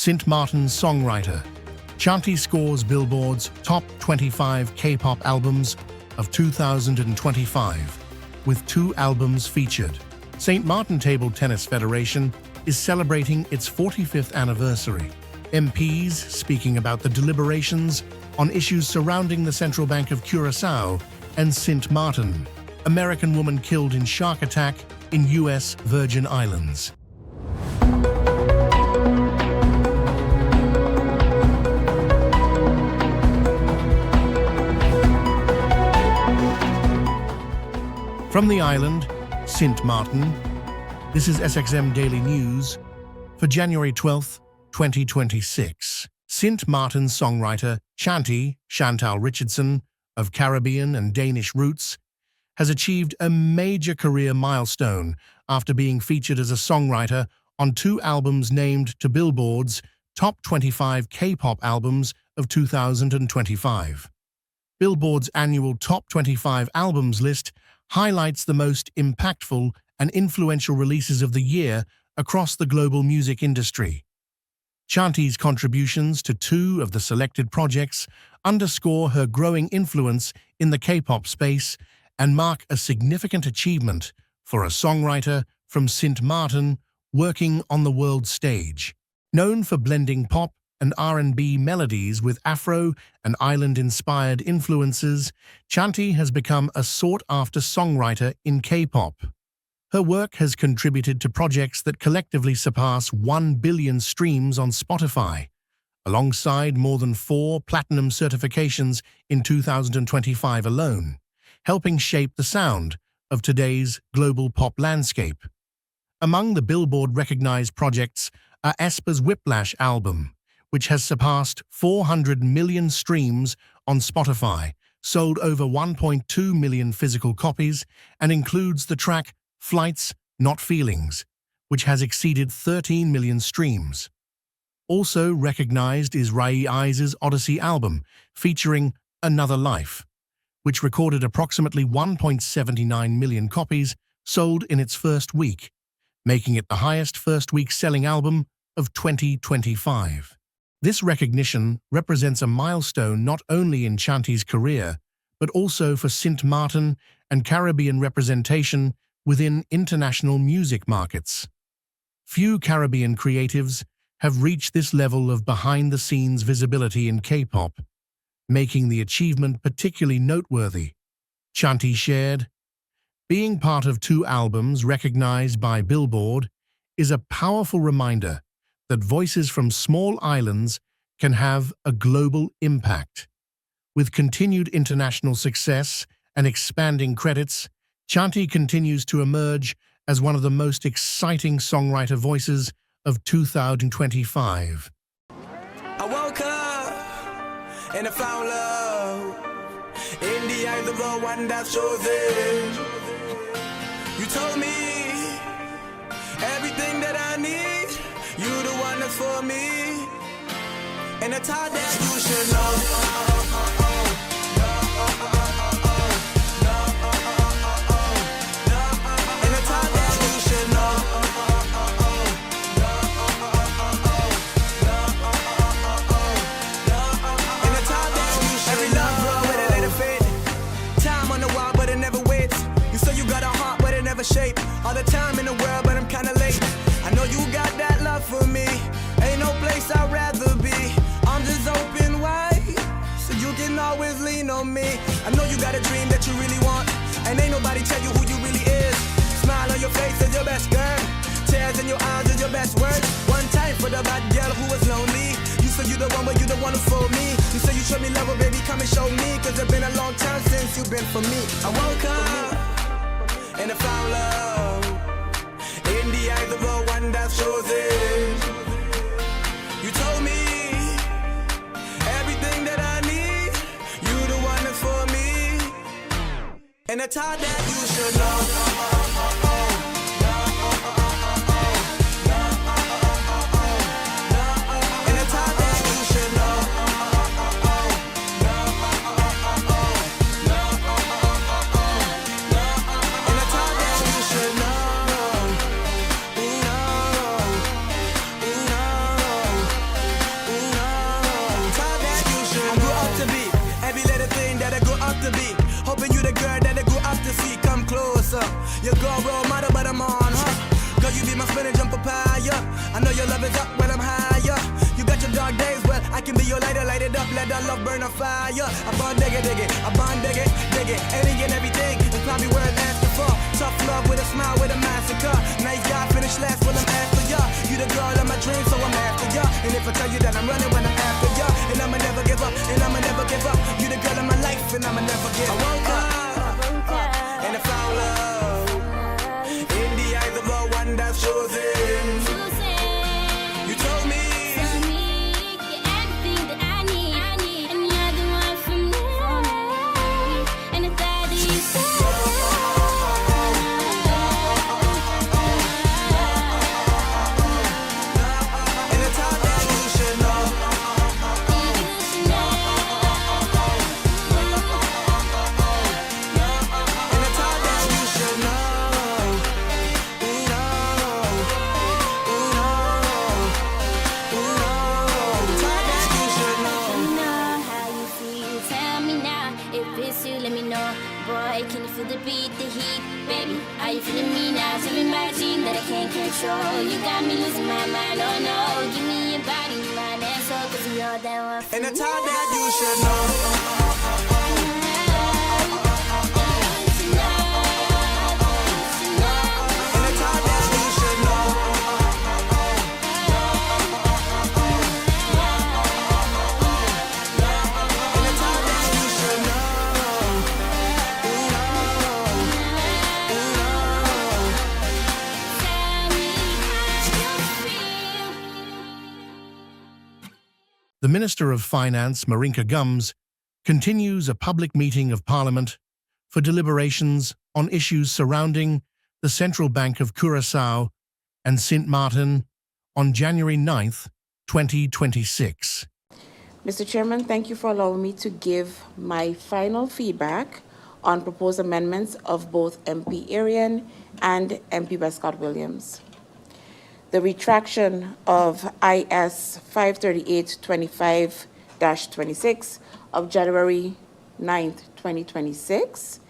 Sint Maarten's songwriter. Chanty scores Billboard's top 25 K-pop albums of 2025, with 2 albums featured. St. Maarten Table Tennis Federation is celebrating its 45th anniversary. MPs speaking about the deliberations on issues surrounding the Central Bank of Curaçao and Sint Maarten. American woman killed in shark attack in U.S. Virgin Islands. From the island, Sint Maarten, this is SXM Daily News for January 12, 2026. Sint Maarten's songwriter Chantal Richardson, of Caribbean and Danish roots, has achieved a major career milestone after being featured as a songwriter on 2 albums named to Billboard's top 25 K-pop albums of 2025. Billboard's annual top 25 albums list highlights the most impactful and influential releases of the year across the global music industry. Chanty's contributions to 2 of the selected projects underscore her growing influence in the K-pop space and mark a significant achievement for a songwriter from Sint Maarten working on the world stage. Known for blending pop and R&B melodies with Afro and island-inspired influences, Chanty has become a sought-after songwriter in K-pop. Her work has contributed to projects that collectively surpass 1 billion streams on Spotify, alongside more than 4 platinum certifications in 2025 alone, helping shape the sound of today's global pop landscape. Among the Billboard-recognized projects are aespa's Whiplash album, which has surpassed 400 million streams on Spotify, sold over 1.2 million physical copies, and includes the track Flights, Not Feelings, which has exceeded 13 million streams. Also recognized is Rai Eyes' Odyssey album, featuring Another Life, which recorded approximately 1.79 million copies sold in its first week, making it the highest first-week selling album of 2025. This recognition represents a milestone not only in Chanty's career, but also for Sint Maarten and Caribbean representation within international music markets. Few Caribbean creatives have reached this level of behind-the-scenes visibility in K-pop, making the achievement particularly noteworthy. Chanty shared, "Being part of 2 albums recognized by Billboard is a powerful reminder that voices from small islands can have a global impact." With continued international success and expanding credits, Chanty continues to emerge as one of the most exciting songwriter voices of 2025. I woke up and I found love in the eyes of the one that's chosen. You told me everything that I need, you the one that's for me, and I thought that you should know. Shape all the time in the world, but I'm kinda late. I know you got that love for me. Ain't no place I'd rather be. I'm just open wide, so you can always lean on me. I know you got a dream that you really want, and ain't nobody tell you who you really is. Smile on your face is your best girl. Tears in your eyes is your best words. One time for the bad girl who was lonely. You say you the one, but you the one for me. You say you show me love, but baby, come and show me. Cause it's been a long time since you've been for me. I woke up and I found love in the eyes of the one that's chosen. You told me everything that I need, you the one that's for me, and I thought that you should know. giving you the girl that I grew up to see. Come closer. Your girl role model, but I'm on her. Girl, you be my spinach and papaya. I know your love is up when I'm higher. You got your dark days, well, I can be your lighter, light it up, let that love burn a fire. I bond dig it, I bond dig it, any and everything is probably worth asking for. Tough love with a smile, with a massacre. Nice guy, finish last, well, I'm after ya. You the girl of my dreams, so I'm after ya. And if I tell you that I'm running when I'm after ya, and I'ma never give up, and I'ma never give up. You the girl of my life, and I'ma never give up. I woke up, and I found love in the eyes of the one that's chosen. You told me you got me losing my mind, oh no. Give me your body, mind and soul, 'cause you're that one for and me. it's all that you should know. The Minister of Finance, Marinka Gums, continues a public meeting of Parliament for deliberations on issues surrounding the Central Bank of Curaçao and Sint Maarten on January 9th, 2026. Mr. Chairman, thank you for allowing me to give my final feedback on proposed amendments of both MP Arian and MP by Scott Williams. The retraction of IS 538-25-26 of January 9th, 2026,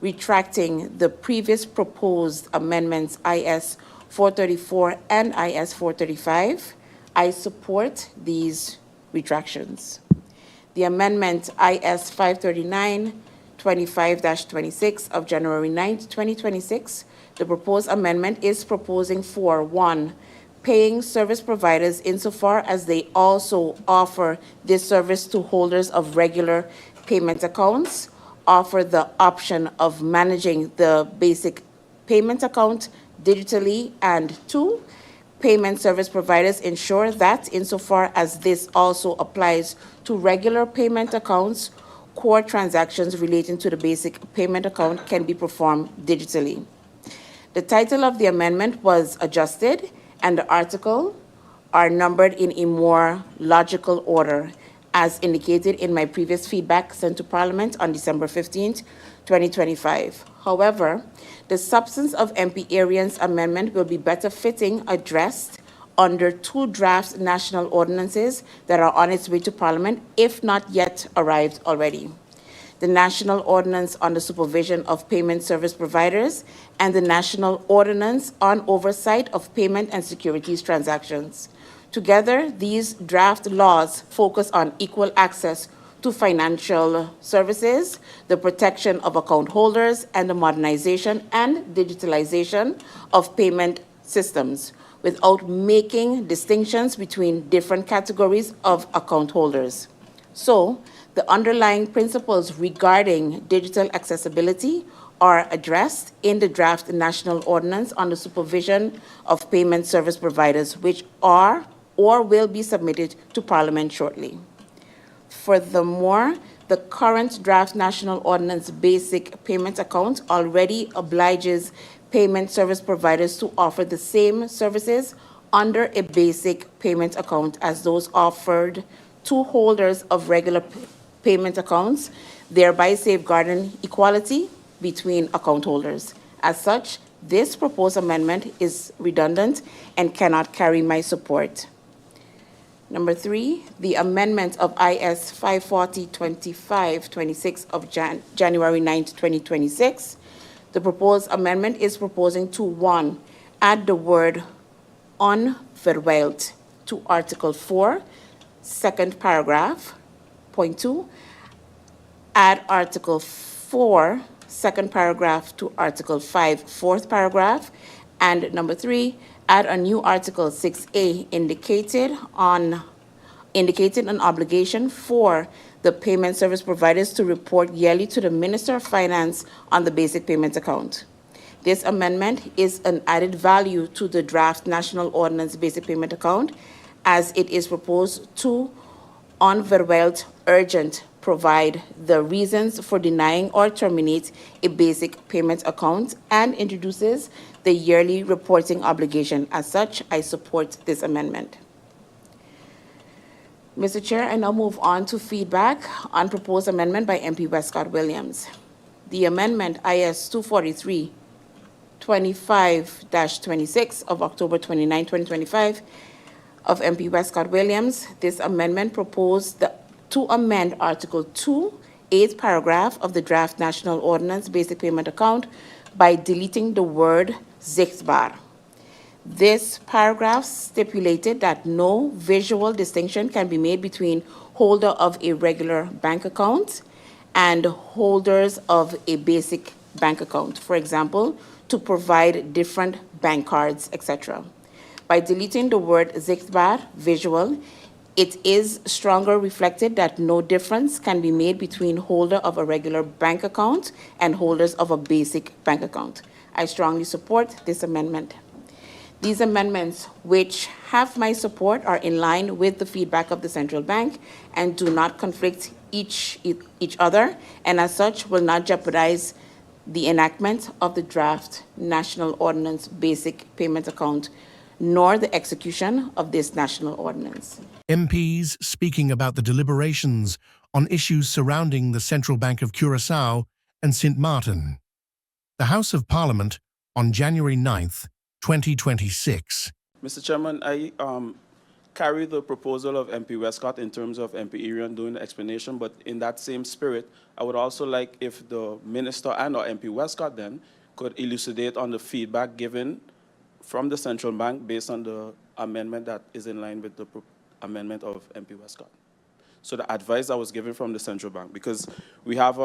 retracting the previous proposed amendments IS 434 and IS 435. I support these retractions. The amendment IS 539-25-26 of January 9th, 2026, the proposed amendment is proposing for 1, paying service providers insofar as they also offer this service to holders of regular payment accounts, offer the option of managing the basic payment account digitally, and 2, payment service providers ensure that insofar as this also applies to regular payment accounts, core transactions relating to the basic payment account can be performed digitally. The title of the amendment was adjusted, and the article are numbered in a more logical order, as indicated in my previous feedback sent to Parliament on December 15th, 2025. However, the substance of MP Arian's amendment will be better fitting addressed under 2 draft national ordinances that are on its way to Parliament, if not yet arrived already. The National Ordinance on the Supervision of Payment Service Providers and the National Ordinance on Oversight of Payment and Securities Transactions. Together, these draft laws focus on equal access to financial services, the protection of account holders, and the modernization and digitalization of payment systems without making distinctions between different categories of account holders. So, the underlying principles regarding digital accessibility are addressed in the draft National Ordinance on the Supervision of Payment Service Providers, which are or will be submitted to Parliament shortly. Furthermore, the current draft National Ordinance Basic Payment Account already obliges payment service providers to offer the same services under a basic payment account as those offered to holders of regular payment accounts, thereby safeguarding equality between account holders. As such, this proposed amendment is redundant and cannot carry my support. Number 3, the amendment of IS 540-25-26 of January 9, 2026. The proposed amendment is proposing to 1, add the word onverwijld to Article 4, second paragraph. Point 2, add Article 4, second paragraph to Article 5, fourth paragraph. And number 3, add a new Article 6A indicating an obligation for the payment service providers to report yearly to the Minister of Finance on the basic payment account. This amendment is an added value to the draft National Ordinance Basic Payment Account, as it is proposed to onverwijld urgent provide the reasons for denying or terminate a basic payment account and introduces the yearly reporting obligation. As such, I support this amendment. Mr. Chair, I now move on to feedback on proposed amendment by MP Westcott Williams. The amendment IS 243-25-26 of October 29, 2025 of MP Westcott Williams. This amendment proposed to amend Article 2, 8th paragraph of the draft National Ordinance Basic Payment Account by deleting the word zichtbaar. This paragraph stipulated that no visual distinction can be made between holder of a regular bank account and holders of a basic bank account, for example, to provide different bank cards, etc. By deleting the word zichtbaar, visual, it is stronger reflected that no difference can be made between holder of a regular bank account and holders of a basic bank account. I strongly support this amendment. These amendments, which have my support, are in line with the feedback of the Central Bank and do not conflict each other, and as such will not jeopardize the enactment of the draft National Ordinance Basic Payment Account, nor the execution of this national ordinance. MPs speaking about the deliberations on issues surrounding the Central Bank of Curaçao and Sint Maarten. The House of Parliament on January 9th, 2026. Mr. Chairman, I carry the proposal of MP Westcott in terms of MP Irion doing the explanation, but in that same spirit, I would also like if the Minister and or MP Westcott then could elucidate on the feedback given from the Central Bank based on the amendment that is in line with the amendment of MP Westcott. So the advice that was given from the Central Bank, because we have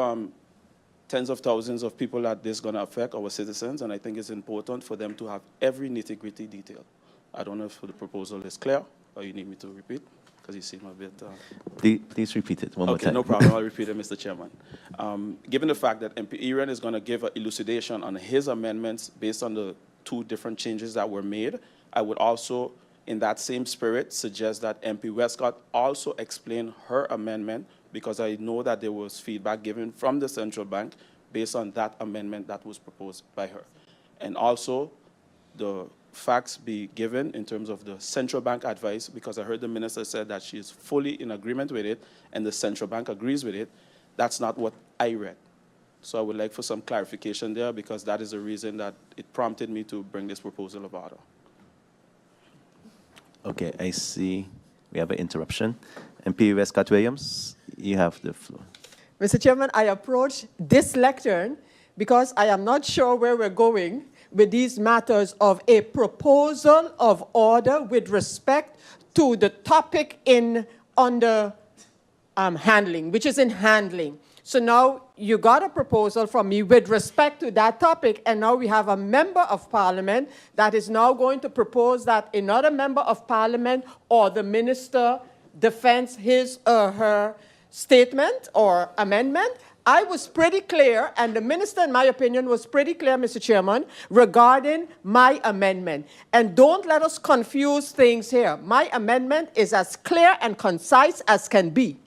tens of thousands of people that this is going to affect, our citizens, and I think it's important for them to have every nitty-gritty detail. I don't know if the proposal is clear, or you need me to repeat, because you seem a bit... Please repeat it one more time. Okay, no problem. I'll repeat it, Mr. Chairman. Given the fact that MP Irion is going to give an elucidation on his amendments based on the 2 different changes that were made, I would also, in that same spirit, suggest that MP Westcott also explain her amendment, because I know that there was feedback given from the Central Bank based on that amendment that was proposed by her. And also, the facts be given in terms of the Central Bank advice, because I heard the Minister said that she is fully in agreement with it and the Central Bank agrees with it. That's not what I read. So I would like for some clarification there, because that is the reason that it prompted me to bring this proposal of order. Okay, I see we have an interruption. MP Westcott Williams, you have the floor. Mr. Chairman, I approach this lectern because I am not sure where we're going with these matters of a proposal of order with respect to the topic under handling, which is in handling. So now you got a proposal from me with respect to that topic, and now we have a member of parliament that is now going to propose that another member of parliament or the minister defends his or her statement or amendment. I was pretty clear, and the minister, in my opinion, was pretty clear, Mr. Chairman, regarding my amendment. And don't let us confuse things here. My amendment is as clear and concise as can be.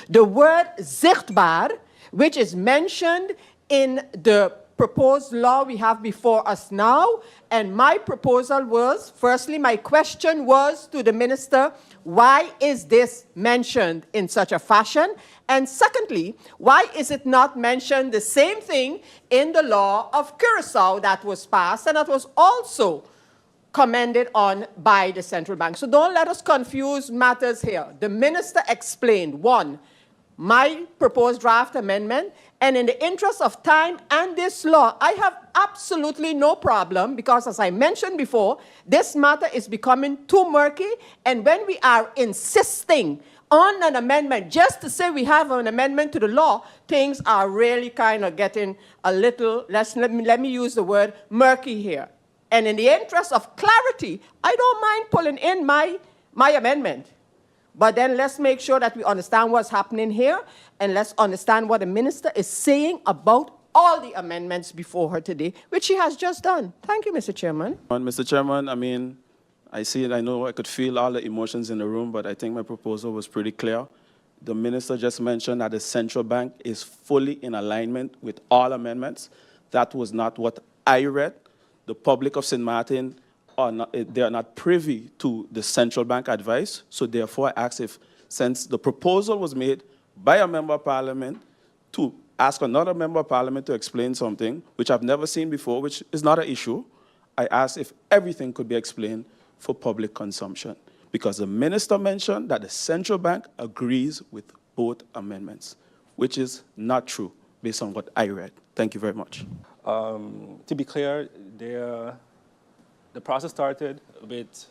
The word zichtbaar, which is mentioned in the proposed law we have before us now, and my proposal was, firstly, my question was to the minister, why is this mentioned in such a fashion? And secondly, why is it not mentioned the same thing in the law of Curaçao that was passed and that was also commented on by the central bank. So don't let us confuse matters here. The minister explained, one, my proposed draft amendment, and in the interest of time and this law, I have absolutely no problem because, as I mentioned before, this matter is becoming too murky, and when we are insisting on an amendment just to say we have an amendment to the law, things are really kind of getting a little, let me use the word murky here. And in the interest of clarity, I don't mind pulling in my amendment. But then let's make sure that we understand what's happening here, and let's understand what the minister is saying about all the amendments before her today, which she has just done. Thank you, Mr. Chairman. Mr. Chairman, I mean, I see it, I know I could feel all the emotions in the room, but I think my proposal was pretty clear. The minister just mentioned that the central bank is fully in alignment with all amendments. That was not what I read. The public of St. Martin they are not privy to the central bank advice, so therefore I ask if, since the proposal was made by a member of parliament to ask another member of parliament to explain something, which I've never seen before, which is not an issue, I ask if everything could be explained for public consumption, because the minister mentioned that the central bank agrees with both amendments, which is not true based on what I read. Thank you very much. To be clear, the process started with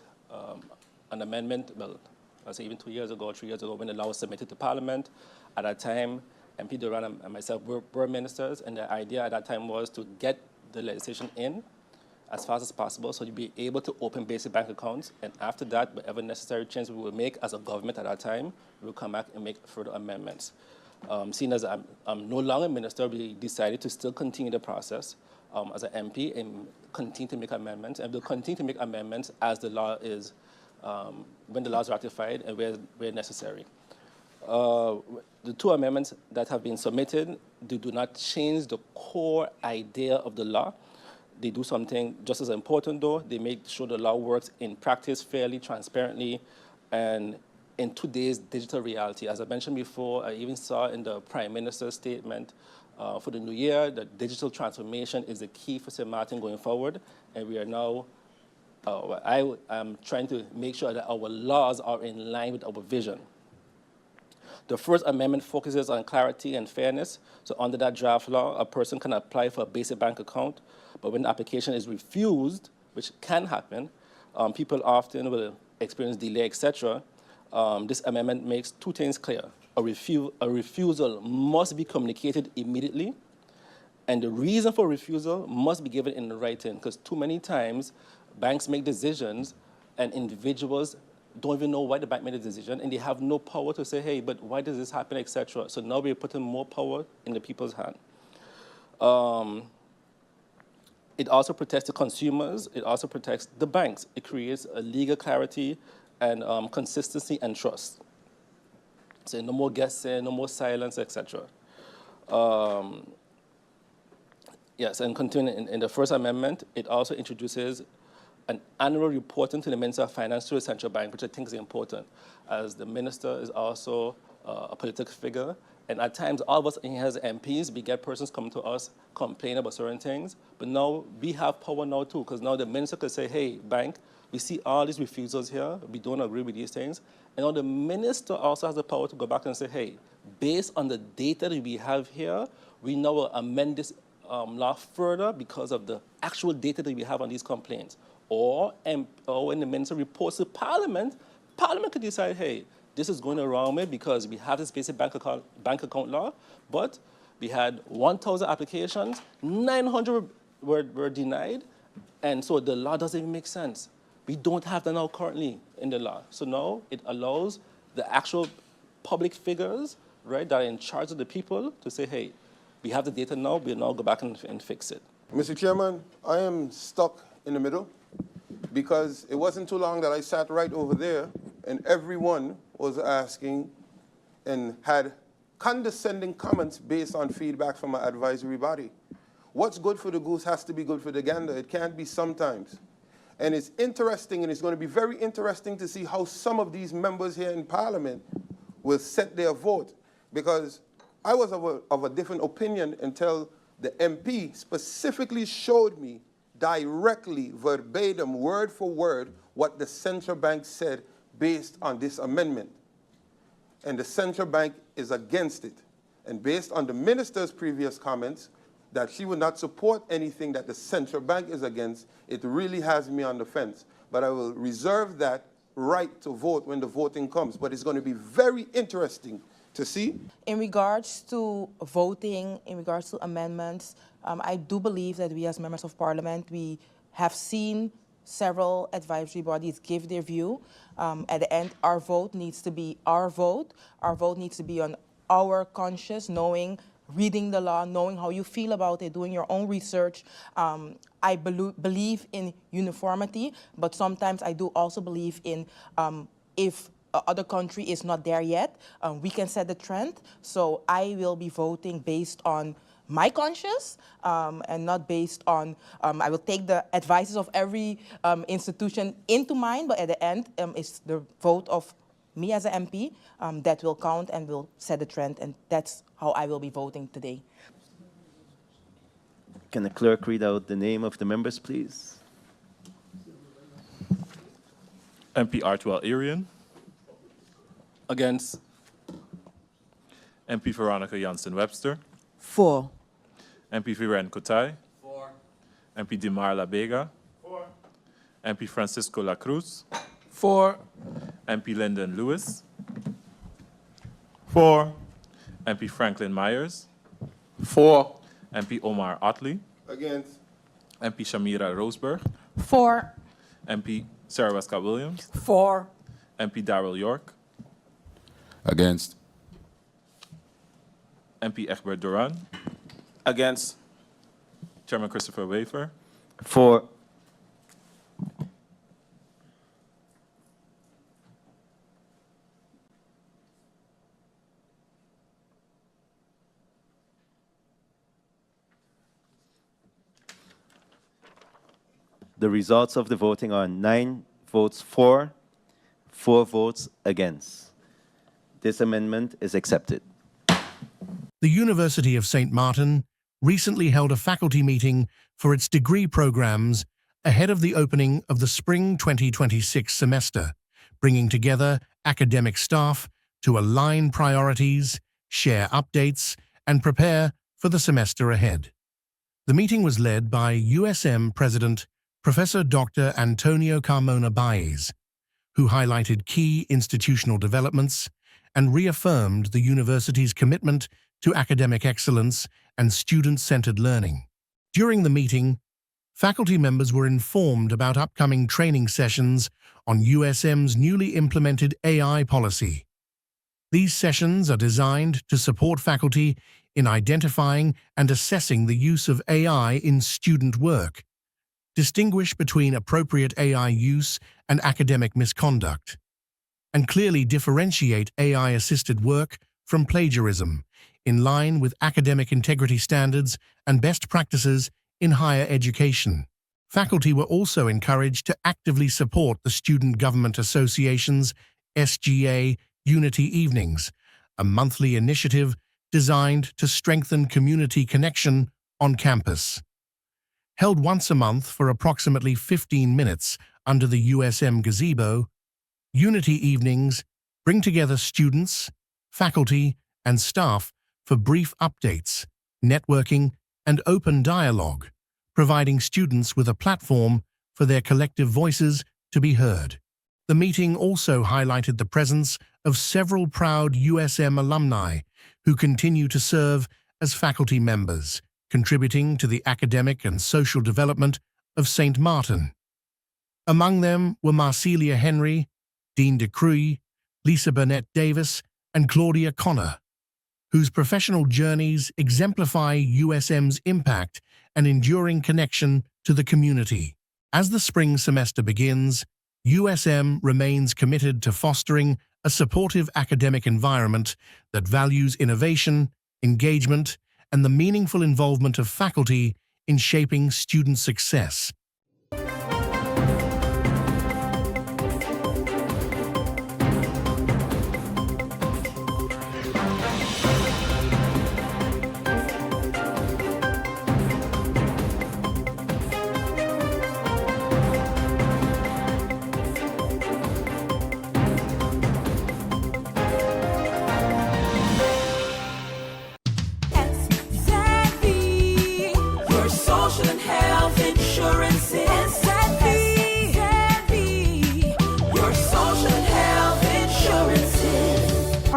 an amendment, well, I'll say even 2 years ago, 3 years ago, when the law was submitted to Parliament. At that time, MP Duran and myself were ministers, and the idea at that time was to get the legislation in as fast as possible so you'd be able to open basic bank accounts, and after that, whatever necessary change we would make as a government at that time, we'll come back and make further amendments. Seeing as I'm no longer minister, we decided to still continue the process as an MP and continue to make amendments, and we'll continue to make amendments as the law is, when the law is ratified and where necessary. The two amendments that have been submitted, they do not change the core idea of the law. They do something just as important, though. They make sure the law works in practice fairly, transparently, and in today's digital reality. As I mentioned before, I even saw in the Prime Minister's statement for the new year that digital transformation is the key for St. Martin going forward, and we are now, I am trying to make sure that our laws are in line with our vision. The first amendment focuses on clarity and fairness. So under that draft law, a person can apply for a basic bank account, but when the application is refused, which can happen, people often will experience delay, etc. This amendment makes two things clear. A refusal must be communicated immediately, and the reason for refusal must be given in writing, because too many times banks make decisions and individuals don't even know why the bank made a decision, and they have no power to say, hey, but why does this happen, etc. So now we're putting more power in the people's hand. It also protects the consumers. It also protects the banks. It creates a legal clarity and consistency and trust. So no more guessing, no more silence, etc. Yes, and continuing in the First Amendment, it also introduces an annual reporting to the Minister of Finance to the central bank, which I think is important, as the minister is also a political figure. And at times, all of us in here as MPs, we get persons come to us, complain about certain things, but now we have power now too, because now the minister could say, hey, bank, we see all these refusals here, we don't agree with these things. And now the minister also has the power to go back and say, hey, based on the data that we have here, we now will amend this law further because of the actual data that we have on these complaints. Or when the minister reports to Parliament, Parliament could decide, hey, this is going the wrong way because we have this basic bank account law, but we had 1,000 applications, 900 were denied, and so the law doesn't even make sense. We don't have that now currently in the law. So now it allows the actual public figures, right, that are in charge of the people to say, hey, we have the data now, we'll now go back and fix it. Mr. Chairman, I am stuck in the middle because it wasn't too long that I sat right over there and everyone was asking and had condescending comments based on feedback from an advisory body. What's good for the goose has to be good for the gander. It can't be sometimes. And it's interesting, and it's going to be very interesting to see how some of these members here in Parliament will set their vote, because I was of a different opinion until the MP specifically showed me directly, verbatim, word for word, what the central bank said based on this amendment. And the central bank is against it. And based on the minister's previous comments, that she would not support anything that the central bank is against, it really has me on the fence. But I will reserve that right to vote when the voting comes. But it's going to be very interesting to see. In regards to voting, in regards to amendments, I do believe that we as members of parliament, we have seen several advisory bodies give their view. At the end, our vote needs to be our vote. Our vote needs to be on our conscience, knowing, reading the law, knowing how you feel about it, doing your own research. I believe in uniformity, but sometimes I do also believe in if other country is not there yet, we can set the trend. So I will be voting based on my conscience and not based on, I will take the advices of every institution into mind, but at the end, it's the vote of me as an MP that will count and will set the trend, and that's how I will be voting today. Can the clerk read out the name of the members, please? MP Artwell Arian. Against. MP Veronica Jansen-Webster. 4. MP Viren Kotai. 4. MP Dimar La Vega. 4. MP Francisco La Cruz. 4. MP Lyndon Lewis. 4. MP Franklin Myers. 4. MP Omar Otley. Against. MP Shamira Roseberg. 4. MP Sarah Westcott Williams. 4. MP Darrell York. Against. MP Egbert Duran. Against. Chairman Christopher Wafer. 4. The results of the voting are 9 votes for, 4 votes against. This amendment is accepted. The University of St. Martin recently held a faculty meeting for its degree programs ahead of the opening of the spring 2026 semester, bringing together academic staff to align priorities, share updates, and prepare for the semester ahead. The meeting was led by USM President Professor Dr. Antonio Carmona Baez, who highlighted key institutional developments and reaffirmed the university's commitment to academic excellence and student-centered learning. During the meeting, faculty members were informed about upcoming training sessions on USM's newly implemented AI policy. These sessions are designed to support faculty in identifying and assessing the use of AI in student work, distinguish between appropriate AI use and academic misconduct, and clearly differentiate AI-assisted work from plagiarism in line with academic integrity standards and best practices in higher education. Faculty were also encouraged to actively support the Student Government Association's SGA Unity Evenings, a monthly initiative designed to strengthen community connection on campus. Held once a month for approximately 15 minutes under the USM gazebo, Unity Evenings bring together students, faculty, and staff for brief updates, networking, and open dialogue, providing students with a platform for their collective voices to be heard. The meeting also highlighted the presence of several proud USM alumni who continue to serve as faculty members, contributing to the academic and social development of St. Martin. Among them were Marcelia Henry, Dean DeCruy, Lisa Burnett Davis, and Claudia Connor, whose professional journeys exemplify USM's impact and enduring connection to the community. As the spring semester begins, USM remains committed to fostering a supportive academic environment that values innovation, engagement, and the meaningful involvement of faculty in shaping student success.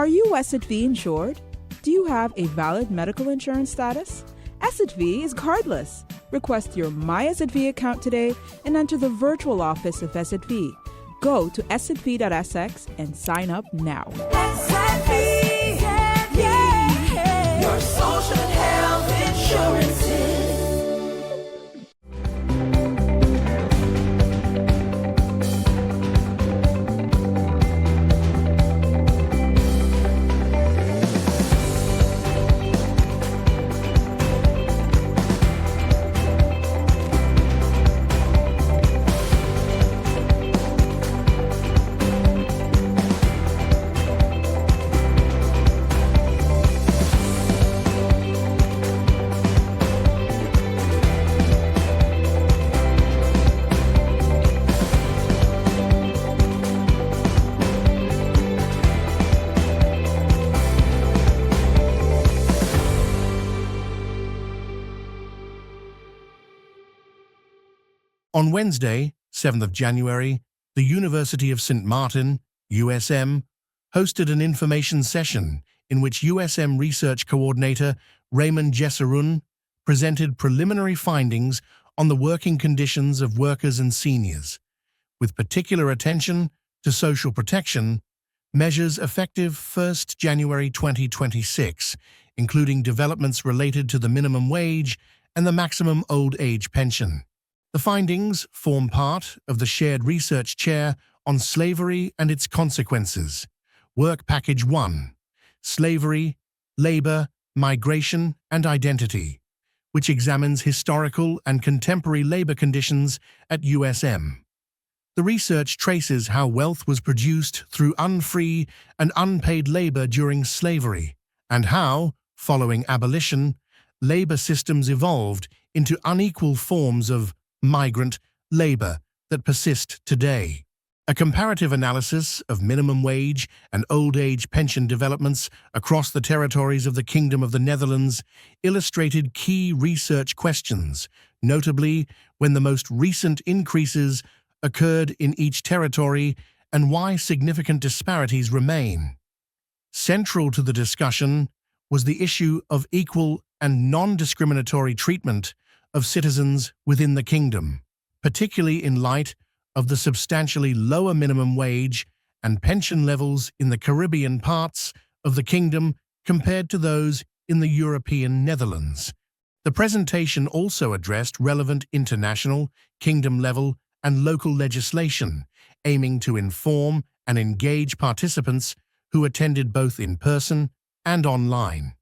you SXV insured? Do you have a valid medical insurance status? SXV is cardless. Request your My SXV account today and enter the virtual office of SXV. Go to sxv.sx and sign up now. SXV, yeah, your social health insurances. On Wednesday, 7th of January, the University of St. Martin, USM, hosted an information session in which USM Research Coordinator Raymond Jesserun presented preliminary findings on the working conditions of workers and seniors, with particular attention to social protection measures effective 1st January 2026, including developments related to the minimum wage and the maximum old age pension. The findings form part of the Shared Research Chair on Slavery and Its Consequences, Work Package 1, Slavery, Labor, Migration and Identity, which examines historical and contemporary labor conditions at USM. The research traces how wealth was produced through unfree and unpaid labor during slavery, and how, following abolition, labor systems evolved into unequal forms of migrant labor that persist today. A comparative analysis of minimum wage and old age pension developments across the territories of the Kingdom of the Netherlands illustrated key research questions, notably when the most recent increases occurred in each territory and why significant disparities remain. Central to the discussion was the issue of equal and non-discriminatory treatment of citizens within the kingdom, particularly in light of the substantially lower minimum wage and pension levels in the Caribbean parts of the kingdom compared to those in the European Netherlands. The presentation also addressed relevant international, kingdom-level, and local legislation, aiming to inform and engage participants who attended both in person and online.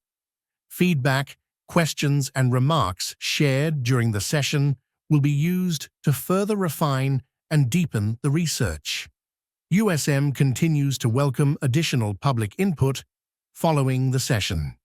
Feedback, questions, and remarks shared during the session will be used to further refine and deepen the research. USM continues to welcome additional public input following the session.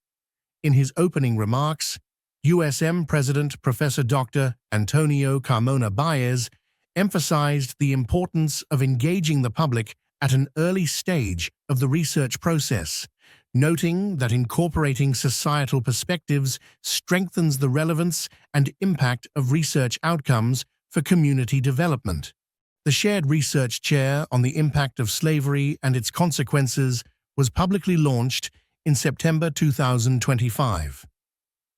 In his opening remarks, USM President Professor Dr. Antonio Carmona Baez emphasized the importance of engaging the public at an early stage of the research process, noting that incorporating societal perspectives strengthens the relevance and impact of research outcomes for community development. The Shared Research Chair on the Impact of Slavery and Its Consequences was publicly launched in September 2025.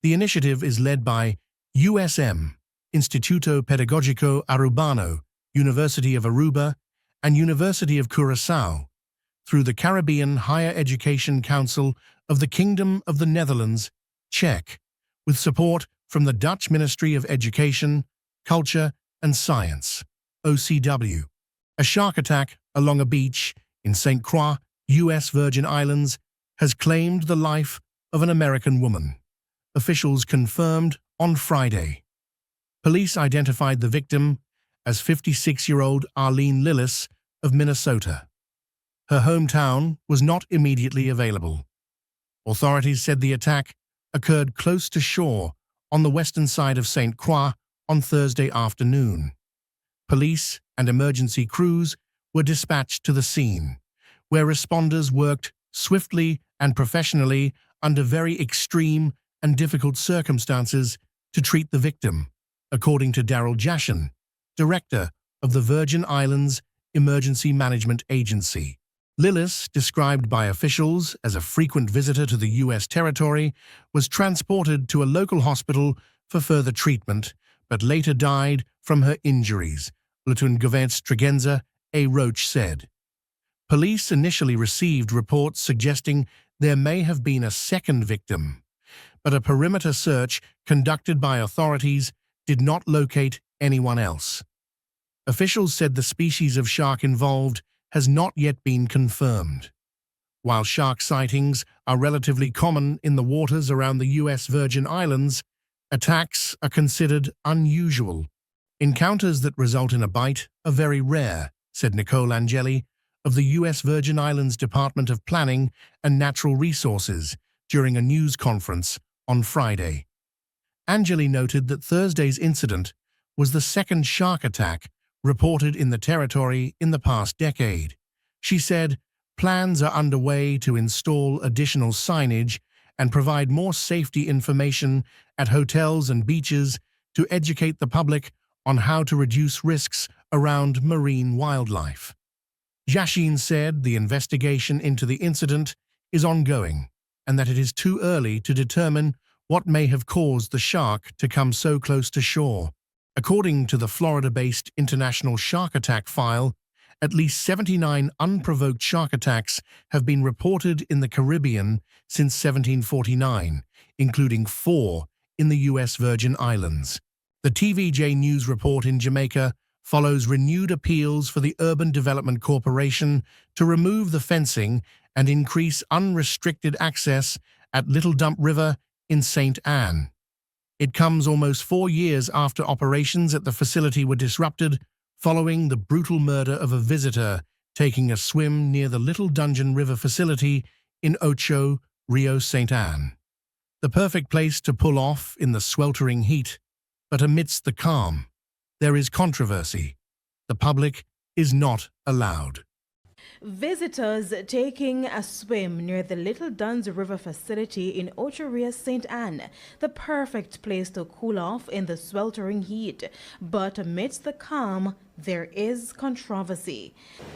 The initiative is led by USM, Instituto Pedagógico Arubano, University of Aruba, and University of Curaçao, through the Caribbean Higher Education Council of the Kingdom of the Netherlands, CHEC, with support from the Dutch Ministry of Education, Culture and Science, OCW. A shark attack along a beach in St. Croix, U.S. Virgin Islands, has claimed the life of an American woman, officials confirmed on Friday. Police identified the victim as 56-year-old Arlene Lillis of Minnesota. Her hometown was not immediately available. Authorities said the attack occurred close to shore on the western side of St. Croix on Thursday afternoon. Police and emergency crews were dispatched to the scene, where responders worked swiftly and professionally under very extreme and difficult circumstances to treat the victim, according to Daryl Jashin, director of the Virgin Islands Emergency Management Agency. Lillis, described by officials as a frequent visitor to the U.S. territory, was transported to a local hospital for further treatment, but later died from her injuries, Lieutenant Governor Tregenza A. Roach said. Police initially received reports suggesting there may have been a second victim, but a perimeter search conducted by authorities did not locate anyone else. Officials said the species of shark involved has not yet been confirmed. While shark sightings are relatively common in the waters around the U.S. Virgin Islands, attacks are considered unusual. Encounters that result in a bite are very rare, said Nicole Angeli of the U.S. Virgin Islands Department of Planning and Natural Resources during a news conference on Friday. Angeli noted that Thursday's incident was the second shark attack reported in the territory in the past decade. She said plans are underway to install additional signage and provide more safety information at hotels and beaches to educate the public on how to reduce risks around marine wildlife. Yashin said the investigation into the incident is ongoing and that it is too early to determine what may have caused the shark to come so close to shore. According to the Florida-based International Shark Attack File, at least 79 unprovoked shark attacks have been reported in the Caribbean since 1749, including 4 in the U.S. Virgin Islands. The TVJ News report in Jamaica follows renewed appeals for the Urban Development Corporation to remove the fencing and increase unrestricted access at Little Dump River in St. Anne. It comes almost 4 years after operations at the facility were disrupted following the brutal murder of a visitor taking a swim near the Little Dungeon River facility in Ocho, Rio St. Anne. The perfect place to pull off in the sweltering heat, but amidst the calm, there is controversy. The public is not allowed. Visitors taking a swim near the Little Duns River facility in Ocho Rios, St. Anne, the perfect place to cool off in the sweltering heat. But amidst the calm, there is controversy.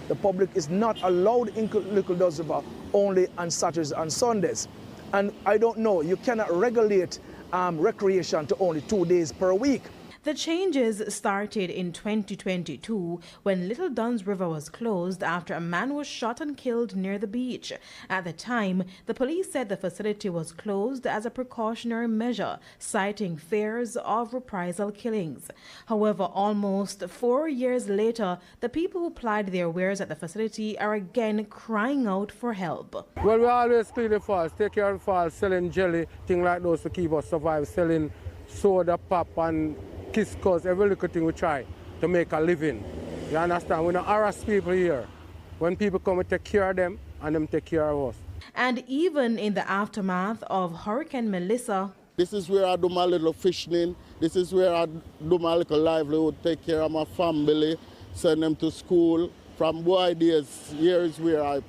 The public is not allowed in Little Duns River only on Saturdays and Sundays. And I don't know, you cannot regulate recreation to only 2 days per week. The changes started in 2022 when Little Duns River was closed after a man was shot and killed near the beach. At the time, the police said the facility was closed as a precautionary measure, citing fears of reprisal killings. However, almost 4 years later, the people who plied their wares at the facility are again crying out for help. Well, we always clean the falls, take care of the falls, selling jelly, things like those to keep us survive, selling soda, pop, and Kiscos, every little thing we try to make a living. You understand? We don't harass people here. When people come, we take care of them and them take care of us. And even in the aftermath of Hurricane Melissa, this is where I do my little fishing. This is where I do my little livelihood, take care of my family, send them to school. From boy days, here is where I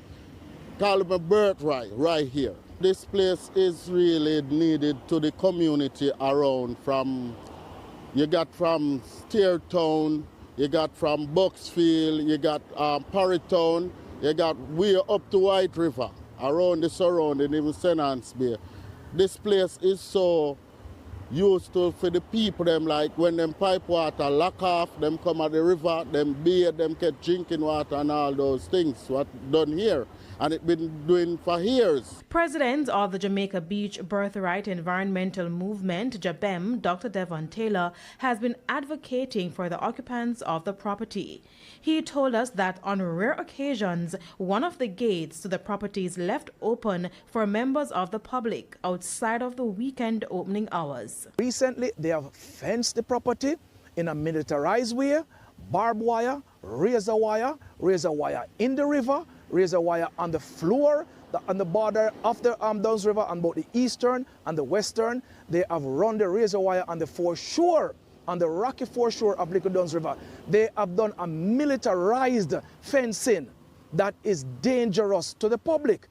call it my birthright, right here. This place is really needed to the community around. You got from Steertown, you got from Bucksfield, you got Parrytown, you got way up to White River, around the surrounding, even St. Anne's Bay. This place is so useful for the people, them like when them pipe water lock off, them come at the river, them bathe, them get drinking water and all those things, what done here. And it's been doing for years. President of the Jamaica Beach Birthright Environmental Movement, JABEM, Dr. Devon Taylor, has been advocating for the occupants of the property. He told us that on rare occasions, one of the gates to the property is left open for members of the public outside of the weekend opening hours. Recently, they have fenced the property in a militarized way, barbed wire, razor wire in the river, razor wire on the floor, on the border of the Duns River on both the eastern and the western. They have run the razor wire on the foreshore, on the rocky foreshore of Little Duns River. They have done a militarized fencing that is dangerous to the public.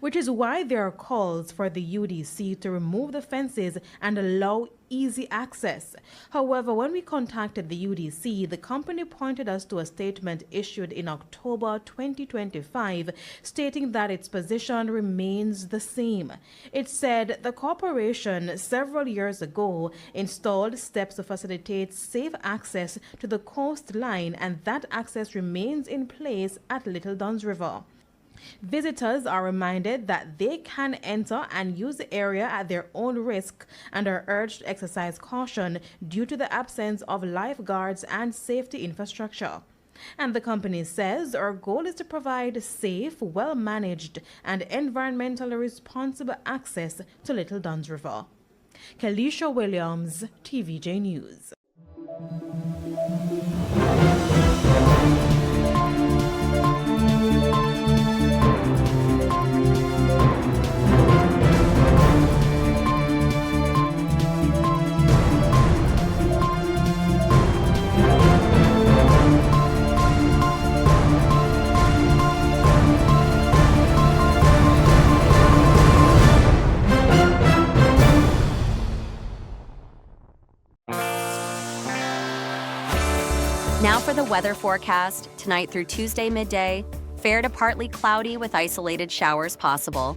which is why there are calls for the UDC to remove the fences and allow easy access. However, when we contacted the UDC, the company pointed us to a statement issued in October 2025 stating that its position remains the same. It said the corporation several years ago installed steps to facilitate safe access to the coastline, and that access remains in place at Little Duns River. Visitors are reminded that they can enter and use the area at their own risk and are urged to exercise caution due to the absence of lifeguards and safety infrastructure. And the company says our goal is to provide safe, well-managed, and environmentally responsible access to Little Duns River. Kelisha Williams, TVJ News. Now for the weather forecast. Tonight through Tuesday midday, fair to partly cloudy with isolated showers possible.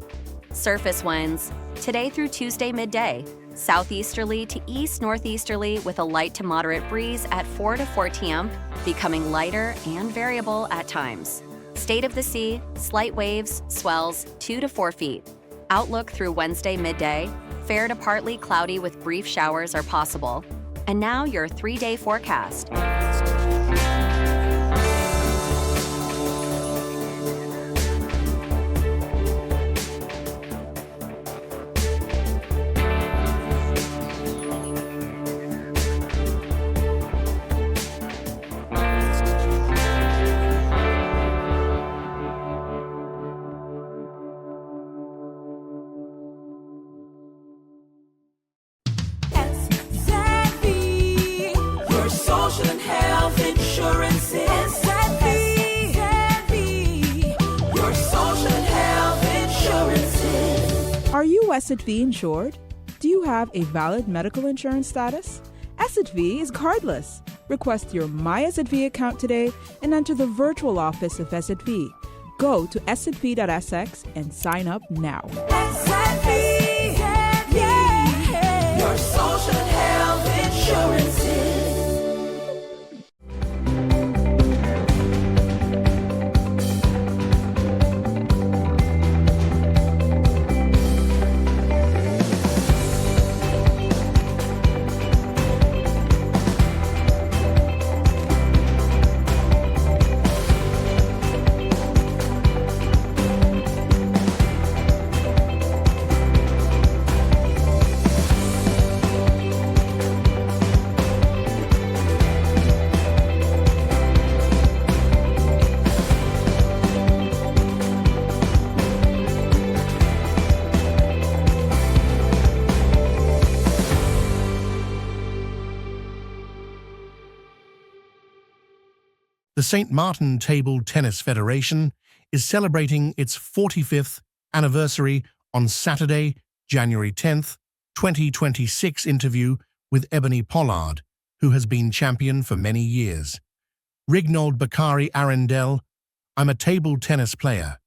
Surface winds. Today through Tuesday midday, southeasterly to east-northeasterly with a light to moderate breeze at 4 to 4 t.m., becoming lighter and variable at times. State of the sea, slight waves, swells 2 to 4 feet. Outlook through Wednesday midday, fair to partly cloudy with brief showers are possible. And now your 3-day forecast. Your social and health insurance is your social and health insurance. Are you SXV insured? Do you have a valid medical insurance status? SXV is cardless. Request your My SXV account today and enter the virtual office of SXV. Go to sxv.sx and sign up now. Your social and health insurance. The St. Martin Table Tennis Federation is celebrating its 45th anniversary on Saturday, January 10th, 2026 interview with Ebony Pollard, who has been champion for many years. Rignold Bakari Arundel, I'm a table tennis player.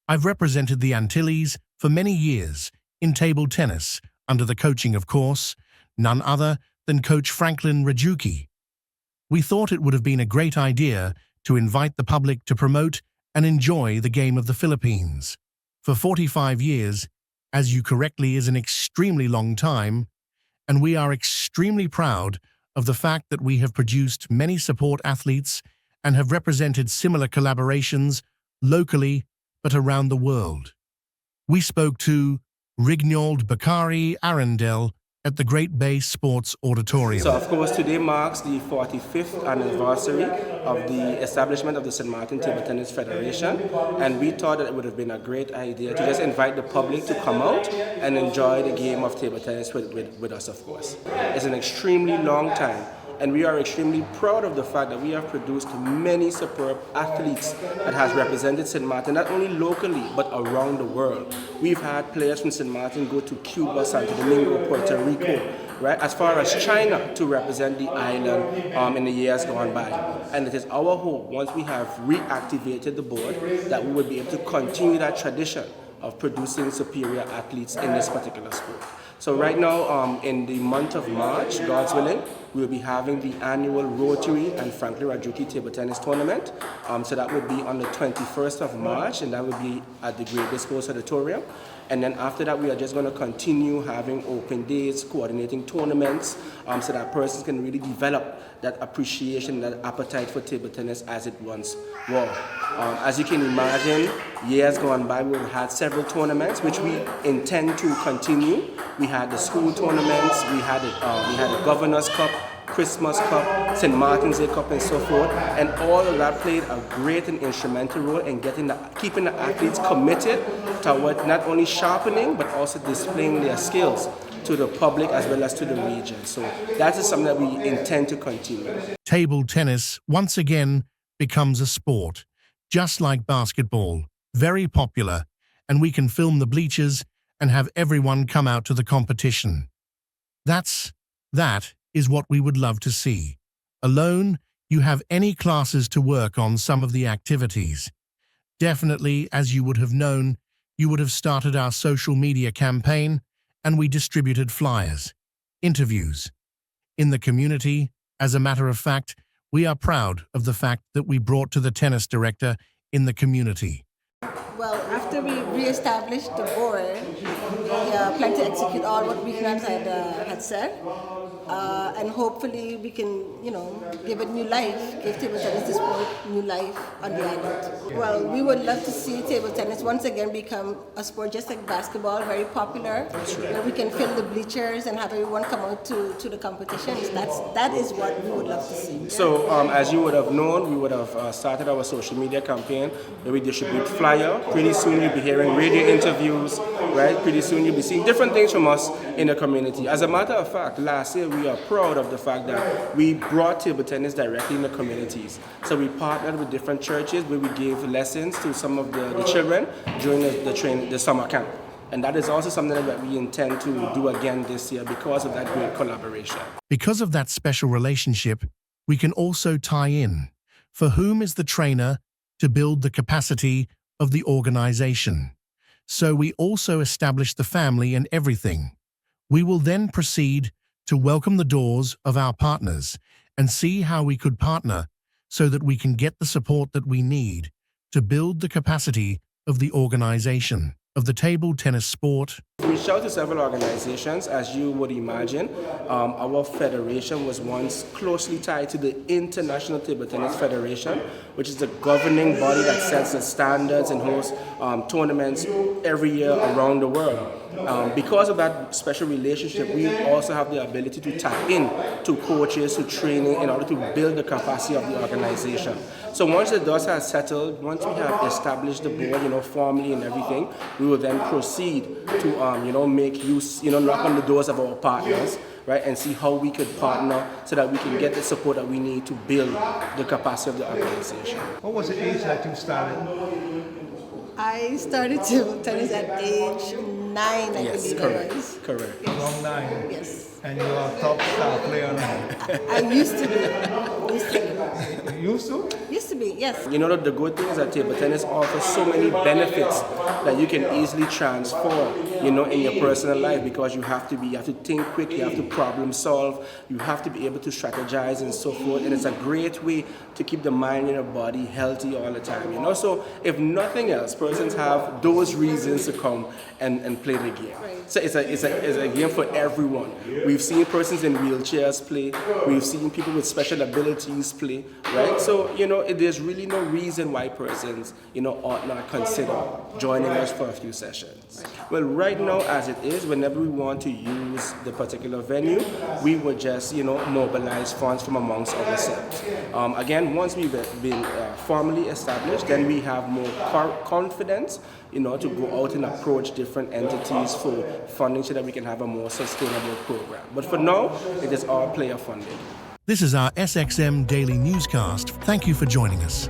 I've represented the Antilles for many years in table tennis under the coaching, of course, none other than Coach Franklin Rajuki. We thought it would have been a great idea to invite the public to promote and enjoy the game of the Philippines. For 45 years, as you correctly, is an extremely long time, and we are extremely proud of the fact that we have produced many support athletes and have represented similar collaborations locally but around the world. We spoke to Rignold Bakari Arundel at the Great Bay Sports Auditorium. So, of course, today marks the 45th anniversary of the establishment of the St. Martin Table Tennis Federation, and we thought that it would have been a great idea to just invite the public to come out and enjoy the game of table tennis with us, of course. It's an extremely long time. And we are extremely proud of the fact that we have produced many superb athletes that has represented St. Martin, not only locally, but around the world. We've had players from St. Martin go to Cuba, Santo Domingo, Puerto Rico, right, as far as China to represent the island in the years gone by. And it is our hope, once we have reactivated the board, that we will be able to continue that tradition of producing superior athletes in this particular sport. So right now, in the month of March, God's willing, we'll be having the annual Rotary and Franklin Rajuki Table Tennis Tournament. So that would be on the 21st of March, and that would be at the Great Discourse Auditorium. And then after that, we are just going to continue having open days, coordinating tournaments, so that persons can really develop that appreciation, that appetite for table tennis as it once was. As you can imagine, years gone by, we've had several tournaments, which we intend to continue. We had the school tournaments, we had the Governor's Cup, Christmas Cup, St. Martin's Day Cup, and so forth. And all of that played a great and instrumental role in keeping the athletes committed toward not only sharpening, but also displaying their skills to the public as well as to the region. So that is something that we intend to continue. Table tennis once again becomes a sport, just like basketball, very popular, and we can film the bleachers and have everyone come out to the competition. That is what we would love to see. Alone, you have any classes to work on some of the activities. Definitely, as you would have known, you would have started our social media campaign, and we distributed flyers, interviews. In the community, as a matter of fact, we are proud of the fact that we brought to the tennis director in the community. Well, after we re-established the board, we plan to execute all what Weekend had said. And hopefully we can, give it new life, give table tennis this sport new life on the island. Well, we would love to see table tennis once again become a sport just like basketball, very popular, where we can fill the bleachers and have everyone come out to the competitions. That is what we would love to see. So as you would have known, we would have started our social media campaign where we distribute flyer. Pretty soon you'll be hearing radio interviews, right? Pretty soon you'll be seeing different things from us in the community. As a matter of fact, last year we are proud of the fact that we brought table tennis directly in the communities. So we partnered with different churches where we gave lessons to some of the children during the summer camp. And that is also something that we intend to do again this year because of that great collaboration. Because of that special relationship, we can also tie in for whom is the trainer to build the capacity of the organization. So we also establish the family and everything. We will then proceed to welcome the doors of our partners and see how we could partner so that we can get the support that we need to build the capacity of the organization of the table tennis sport. We reached out to several organizations, as you would imagine. Our federation was once closely tied to the International Table Tennis Federation, which is the governing body that sets the standards and hosts tournaments every year around the world. Because of that special relationship, we also have the ability to tap in to coaches, to training in order to build the capacity of the organization. So once the dust has settled, once we have established the board, formally and everything, we will then proceed to, make use, knock on the doors of our partners, right, and see how we could partner so that we can get the support that we need to build the capacity of the organization. What was the age that you started? I started table tennis at age 9, I believe it was. Correct. Yes. Around 9. Yes. And you're a top star player now. I used to be. Used to? Used to be, yes. The good thing is that table tennis offers so many benefits that you can easily transfer, in your personal life, because you have to think quick, you have to problem solve, you have to be able to strategize and so forth. And it's a great way to keep the mind and your body healthy all the time, So if nothing else, persons have those reasons to come and play the game. Right. So it's a game for everyone. We've seen persons in wheelchairs play. We've seen people with special abilities play, right? So, there's really no reason why persons, ought not consider joining us for a few sessions. Well, right now, as it is, whenever we want to use the particular venue, we would just, mobilize funds from amongst ourselves. Again, once we've been formally established, then we have more confidence, to go out and approach different entities for funding so that we can have a more sustainable program. But for now, it is all player funded. This is our SXM Daily Newscast. Thank you for joining us.